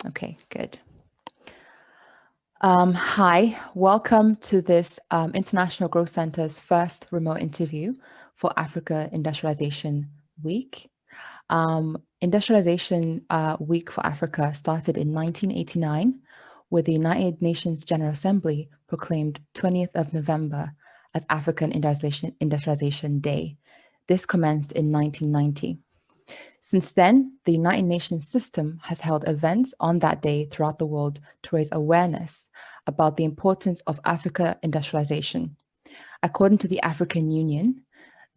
Okay, good. Hi, welcome to this International Growth Center's first remote interview for Africa Industrialization Week. Industrialization Week for Africa started in 1989 with the United Nations General Assembly proclaimed 20th of November as African Industrialization Day. This commenced in 1990. Since then, the United Nations system has held events on that day throughout the world to raise awareness about the importance of Africa industrialization. According to the African Union,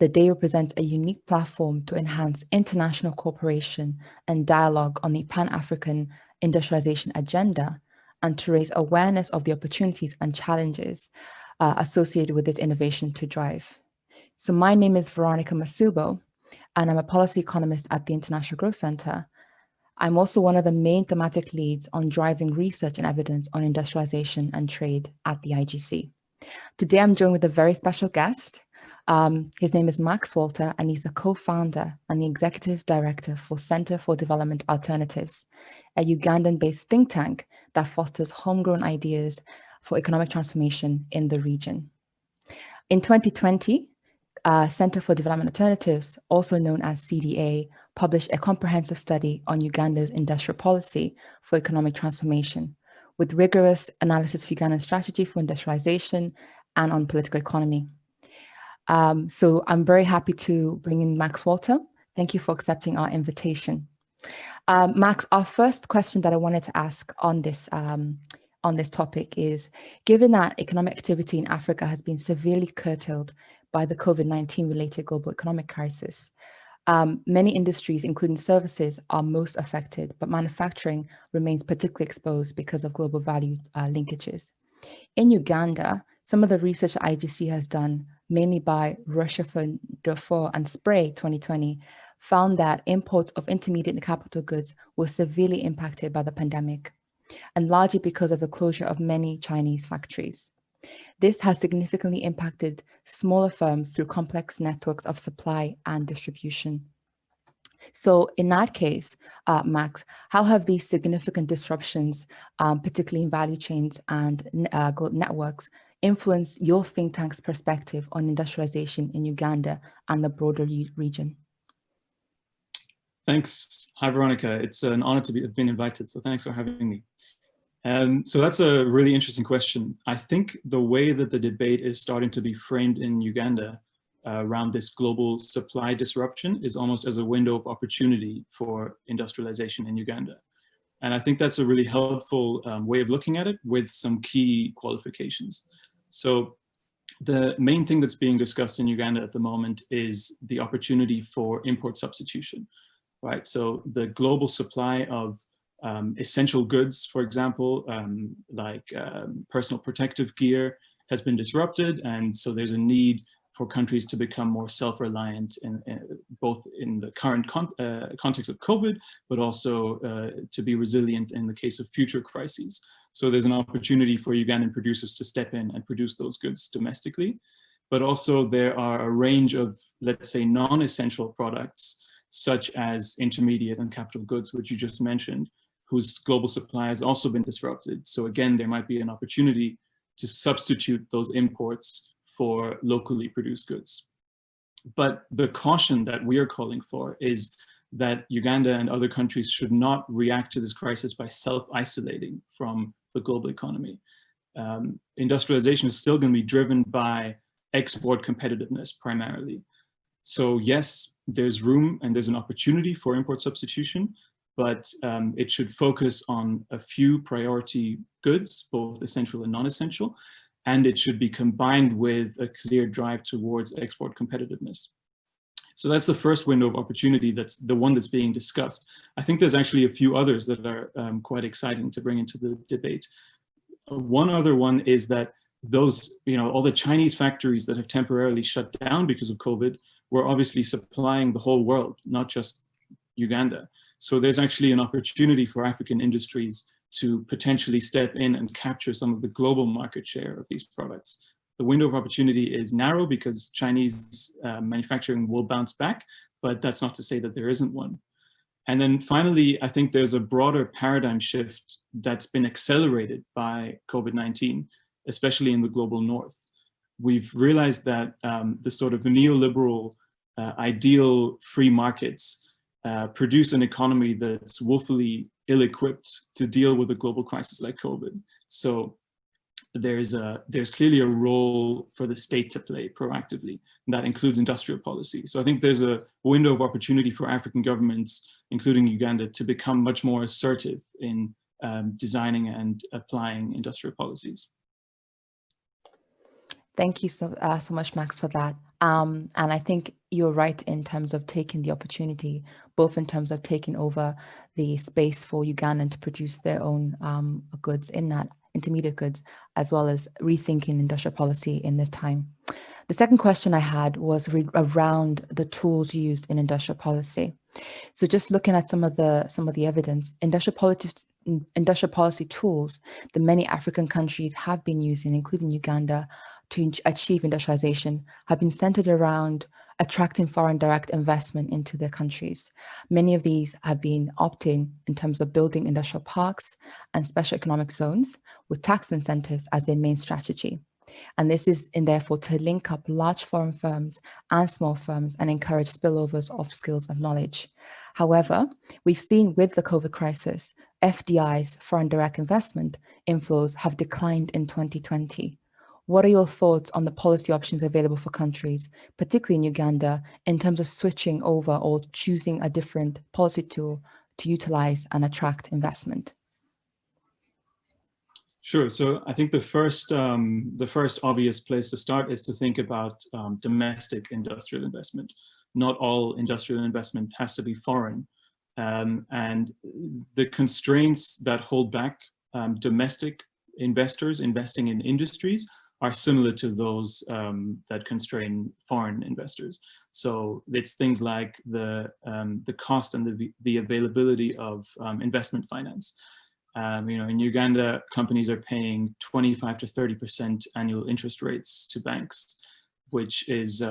the day represents a unique platform to enhance international cooperation and dialogue on the Pan-African industrialization agenda and to raise awareness of the opportunities and challenges associated with this innovation to drive. So my name is Veronica Masubo, and I'm a policy economist at the International Growth Center. I'm also one of the main thematic leads on driving research and evidence on industrialization and trade at the IGC. Today, I'm joined with a very special guest. His name is Max Walter, and he's the co-founder and the executive director for Center for Development Alternatives, a Ugandan-based think tank that fosters homegrown ideas for economic transformation in the region. In 2020, Center for Development Alternatives, also known as CDA, published a comprehensive study on Uganda's industrial policy for economic transformation, with rigorous analysis of Uganda's strategy for industrialization and on political economy. So I'm very happy to bring in Max Walter. Thank you for accepting our invitation. Max, our first question that I wanted to ask on this topic is, given that economic activity in Africa has been severely curtailed by the COVID-19 related global economic crisis, many industries, including services, are most affected, but manufacturing remains particularly exposed because of global value linkages. In Uganda, some of the research that IGC has done, mainly by Rochefort, Dufour, and Spray 2020, found that imports of intermediate and capital goods were severely impacted by the pandemic, and largely because of the closure of many Chinese factories. This has significantly impacted smaller firms through complex networks of supply and distribution. So in that case, Max, how have these significant disruptions, particularly in value chains and networks, influenced your think tank's perspective on industrialization in Uganda and the broader region? Thanks. Hi, Veronica. It's an honor to have been invited, so thanks for having me. So that's a really interesting question. I think the way that the debate is starting to be framed in Uganda around this global supply disruption is almost as a window of opportunity for industrialization in Uganda. And I think that's a really helpful way of looking at it with some key qualifications. So the main thing that's being discussed in Uganda at the moment is the opportunity for import substitution, right? So the global supply of essential goods, for example, like personal protective gear has been disrupted. And so there's a need for countries to become more self-reliant, both in the current context of COVID, but also to be resilient in the case of future crises. So there's an opportunity for Ugandan producers to step in and produce those goods domestically. But also there are a range of, let's say, non-essential products, such as intermediate and capital goods, which you just mentioned, whose global supply has also been disrupted. So again, there might be an opportunity to substitute those imports for locally produced goods. But the caution that we are calling for is that Uganda and other countries should not react to this crisis by self-isolating from the global economy. Industrialization is still going to be driven by export competitiveness primarily. So yes, there's room and there's an opportunity for import substitution, but it should focus on a few priority goods, both essential and non-essential, and it should be combined with a clear drive towards export competitiveness. So that's the first window of opportunity, that's the one that's being discussed. I think there's actually a few others that are quite exciting to bring into the debate. One other one is that those, all the Chinese factories that have temporarily shut down because of COVID were obviously supplying the whole world, not just Uganda. So there's actually an opportunity for African industries to potentially step in and capture some of the global market share of these products. The window of opportunity is narrow because Chinese manufacturing will bounce back, but that's not to say that there isn't one. And then finally, I think there's a broader paradigm shift that's been accelerated by COVID-19, especially in the global north. We've realized that the sort of neoliberal ideal free markets produce an economy that's woefully ill-equipped to deal with a global crisis like COVID. So there's clearly a role for the state to play proactively, and that includes industrial policy. So I think there's a window of opportunity for African governments, including Uganda, to become much more assertive in designing and applying industrial policies. Thank you so much, Max, for that. And I think you're right in terms of taking the opportunity, both in terms of taking over the space for Ugandan to produce their own goods in that, intermediate goods, as well as rethinking industrial policy in this time. The second question I had was around the tools used in industrial policy. So just looking at some of the evidence, industrial policy tools that many African countries have been using, including Uganda, to achieve industrialization have been centered around attracting foreign direct investment into their countries. Many of these have been opting in terms of building industrial parks and special economic zones with tax incentives as their main strategy. And this is therefore to link up large foreign firms and small firms and encourage spillovers of skills and knowledge. However, we've seen with the COVID crisis, FDI's foreign direct investment inflows have declined in 2020. What are your thoughts on the policy options available for countries, particularly in Uganda, in terms of switching over or choosing a different policy tool to utilize and attract investment? Sure. So I think the first obvious place to start is to think about domestic industrial investment. Not all industrial investment has to be foreign. And the constraints that hold back domestic investors investing in industries are similar to those that constrain foreign investors. So it's things like the cost and the availability of investment finance. In Uganda, companies are paying 25 to 30% annual interest rates to banks, which is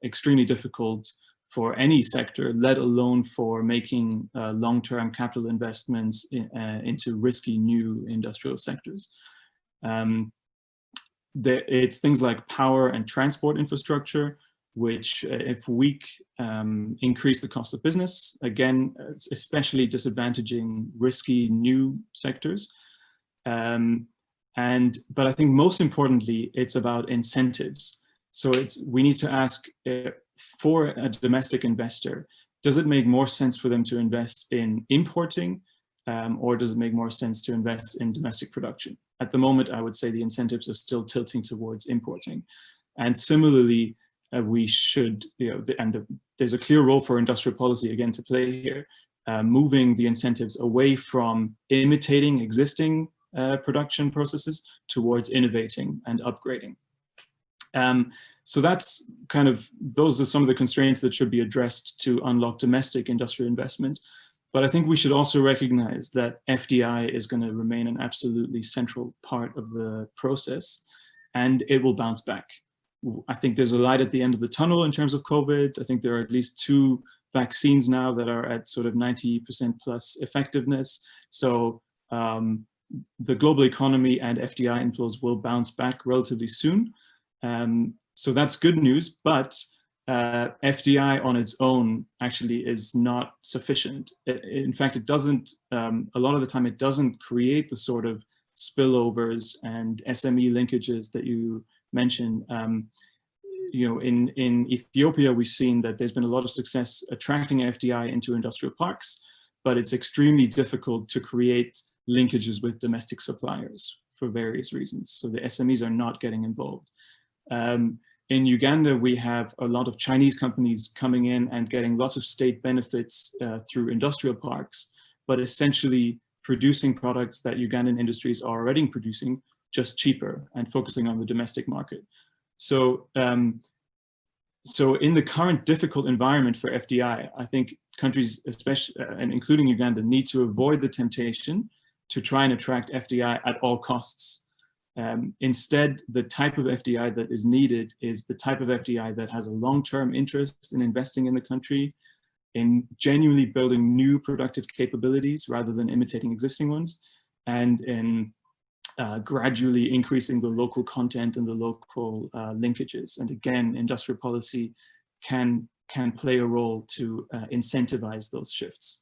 extremely difficult for any sector, let alone for making long-term capital investments into risky new industrial sectors. It's things like power and transport infrastructure, which if weak, increase the cost of business, again, especially disadvantaging risky new sectors. But I think most importantly, it's about incentives. So we need to ask for a domestic investor, does it make more sense for them to invest in importing or does it make more sense to invest in domestic production? At the moment, I would say the incentives are still tilting towards importing. And similarly, we should, there's a clear role for industrial policy again to play here, moving the incentives away from imitating existing production processes towards innovating and upgrading. So that's those are some of the constraints that should be addressed to unlock domestic industrial investment. But I think we should also recognize that FDI is going to remain an absolutely central part of the process, and it will bounce back. I think there's a light at the end of the tunnel in terms of COVID. I think there are at least 2 vaccines now that are at sort of 90% plus effectiveness. So the global economy and FDI inflows will bounce back relatively soon. So that's good news, but FDI on its own actually is not sufficient. In fact, it doesn't, a lot of the time, it doesn't create the sort of spillovers and SME linkages that you mentioned. In Ethiopia, we've seen that there's been a lot of success attracting FDI into industrial parks, but it's extremely difficult to create linkages with domestic suppliers for various reasons. So the SMEs are not getting involved. In Uganda, we have a lot of Chinese companies coming in and getting lots of state benefits through industrial parks, but essentially producing products that Ugandan industries are already producing, just cheaper, and focusing on the domestic market. So, so in the current difficult environment for FDI, I think countries, especially and including Uganda, need to avoid the temptation to try and attract FDI at all costs. Instead, the type of FDI that is needed is the type of FDI that has a long-term interest in investing in the country, in genuinely building new productive capabilities rather than imitating existing ones, and in gradually increasing the local content and the local linkages. And again, industrial policy can play a role to incentivize those shifts.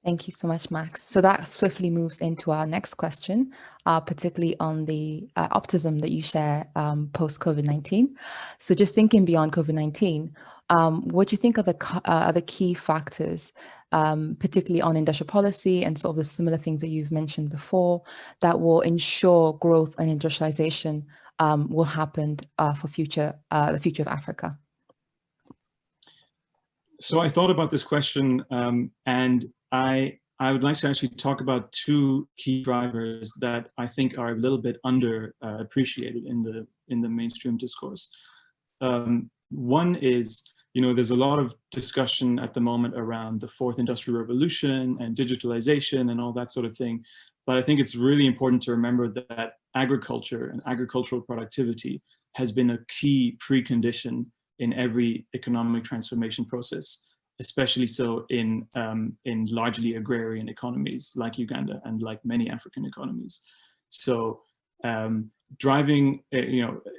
Thank you so much, Max. So that swiftly moves into our next question, particularly on the optimism that you share post-COVID-19. So just thinking beyond COVID-19, what do you think are the key factors, particularly on industrial policy and sort of the similar things that you've mentioned before, that will ensure growth and industrialization will happen for the future of Africa? So I thought about this question, and I would like to actually talk about two key drivers that I think are a little bit underappreciated in the mainstream discourse. One is, there's a lot of discussion at the moment around the fourth industrial revolution and digitalization and all that sort of thing. But I think it's really important to remember that agriculture and agricultural productivity has been a key precondition in every economic transformation process, especially so in largely agrarian economies like Uganda and like many African economies. So driving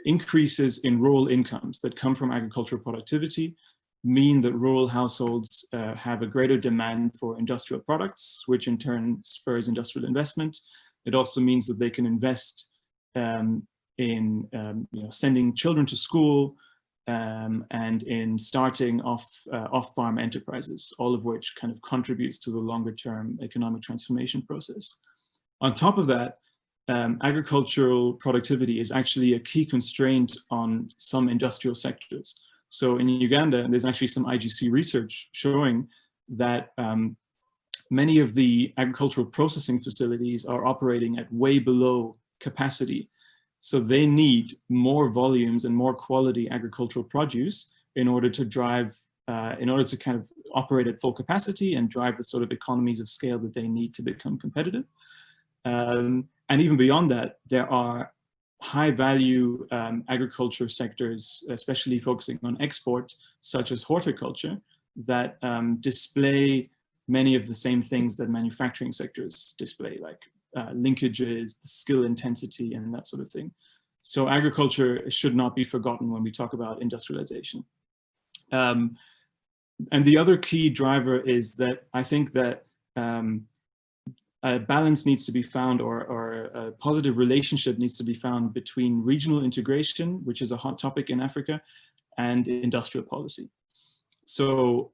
increases in rural incomes that come from agricultural productivity mean that rural households have a greater demand for industrial products, which in turn spurs industrial investment. It also means that they can invest in sending children to school, and in starting off-farm enterprises, all of which kind of contributes to the longer-term economic transformation process. On top of that, agricultural productivity is actually a key constraint on some industrial sectors. So in Uganda, there's actually some IGC research showing that many of the agricultural processing facilities are operating at way below capacity. So they need more volumes and more quality agricultural produce in order to drive, in order to kind of operate at full capacity and drive the sort of economies of scale that they need to become competitive. And even beyond that, there are high value agriculture sectors, especially focusing on export, such as horticulture, that display many of the same things that manufacturing sectors display, like linkages, the skill intensity, and that sort of thing. So agriculture should not be forgotten when we talk about industrialization. And the other key driver is that I think that a balance needs to be found, or a positive relationship needs to be found between regional integration, which is a hot topic in Africa, and industrial policy. So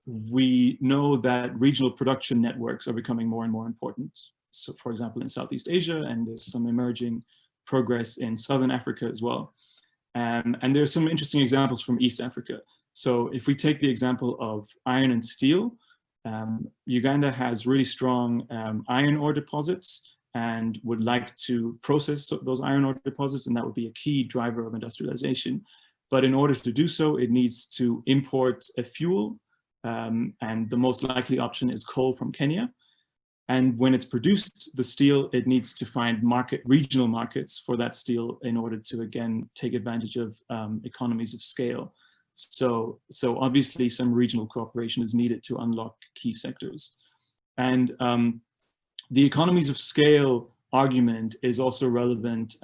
we know that regional production networks are becoming more and more important. So for example, in Southeast Asia, and there's some emerging progress in Southern Africa as well. And there's some interesting examples from East Africa. So if we take the example of iron and steel, Uganda has really strong iron ore deposits and would like to process those iron ore deposits, and that would be a key driver of industrialization. But in order to do so, it needs to import a fuel, and the most likely option is coal from Kenya. And when it's produced, the steel, it needs to find regional markets for that steel in order to, again, take advantage of economies of scale. So obviously some regional cooperation is needed to unlock key sectors. And the economies of scale argument is also relevant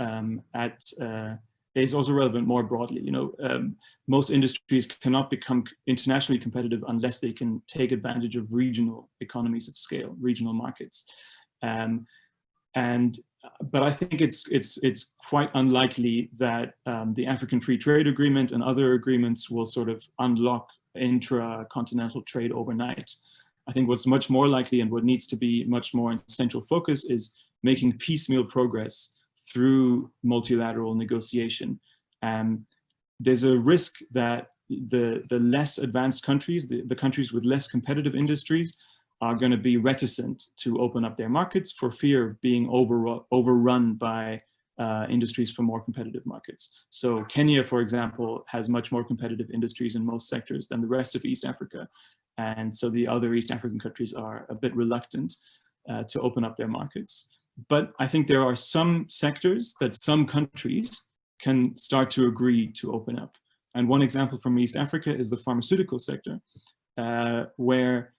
more broadly. Most industries cannot become internationally competitive unless they can take advantage of regional economies of scale, regional markets. But I think it's quite unlikely that the African Free Trade Agreement and other agreements will sort of unlock intra-continental trade overnight. I think what's much more likely, and what needs to be much more in central focus, is making piecemeal progress through multilateral negotiation. There's a risk that the less advanced countries, the countries with less competitive industries, are going to be reticent to open up their markets for fear of being overrun by industries from more competitive markets. So Kenya, for example, has much more competitive industries in most sectors than the rest of East Africa. And so the other East African countries are a bit reluctant to open up their markets. But I think there are some sectors that some countries can start to agree to open up. And one example from East Africa is the pharmaceutical sector, where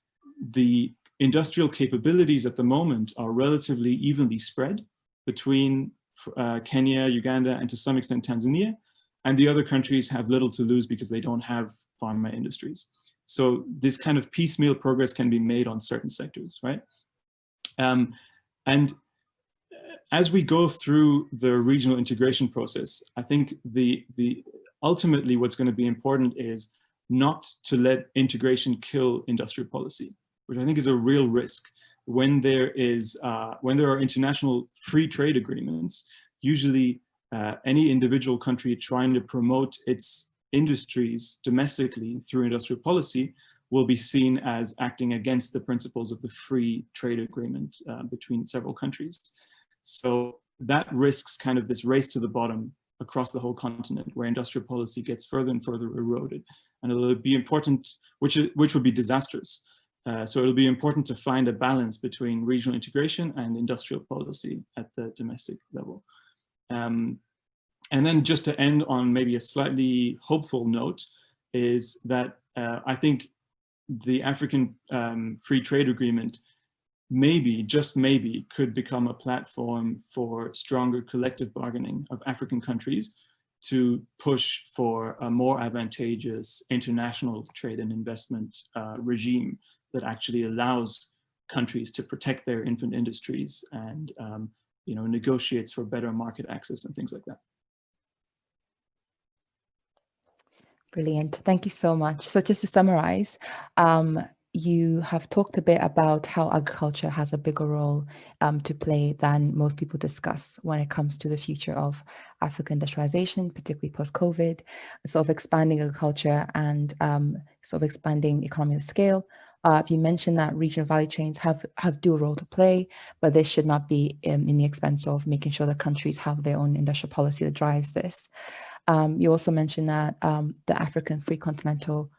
the industrial capabilities at the moment are relatively evenly spread between Kenya, Uganda, and to some extent Tanzania. And the other countries have little to lose because they don't have pharma industries. So this kind of piecemeal progress can be made on certain sectors, right? And as we go through the regional integration process, I think ultimately what's going to be important is not to let integration kill industrial policy, which I think is a real risk. When there are international free trade agreements, usually any individual country trying to promote its industries domestically through industrial policy will be seen as acting against the principles of the free trade agreement between several countries. So that risks kind of this race to the bottom across the whole continent, where industrial policy gets further and further eroded. And it'll be important, which would be disastrous. So it'll be important to find a balance between regional integration and industrial policy at the domestic level. And then just to end on maybe a slightly hopeful note is that I think the African Free Trade Agreement maybe, just maybe, could become a platform for stronger collective bargaining of African countries to push for a more advantageous international trade and investment regime that actually allows countries to protect their infant industries and negotiates for better market access and things like that. Brilliant. Thank you so much. So just to summarize, you have talked a bit about how agriculture has a bigger role to play than most people discuss when it comes to the future of African industrialization, particularly post-COVID, sort of expanding agriculture and sort of expanding economy of scale. You mentioned that regional value chains have dual role to play, but this should not be in the expense of making sure that countries have their own industrial policy that drives this. You also mentioned that the African Free Continental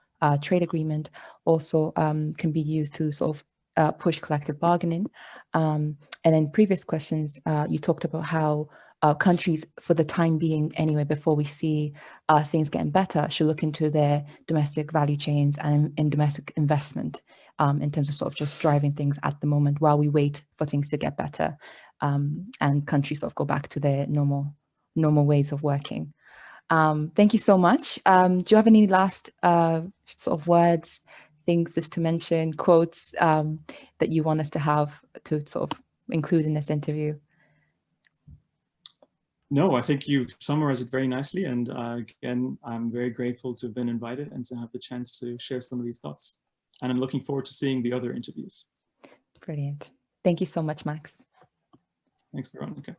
Trade Agreement also can be used to sort of push collective bargaining. And in previous questions, you talked about how countries, for the time being anyway, before we see things getting better, should look into their domestic value chains and in domestic investment in terms of sort of just driving things at the moment while we wait for things to get better and countries sort of go back to their normal ways of working. Thank you so much. Do you have any last sort of words, things just to mention, quotes that you want us to have to sort of include in this interview? No, I think you've summarized it very nicely. And again, I'm very grateful to have been invited and to have the chance to share some of these thoughts. And I'm looking forward to seeing the other interviews. Brilliant. Thank you so much, Max. Thanks, Veronica.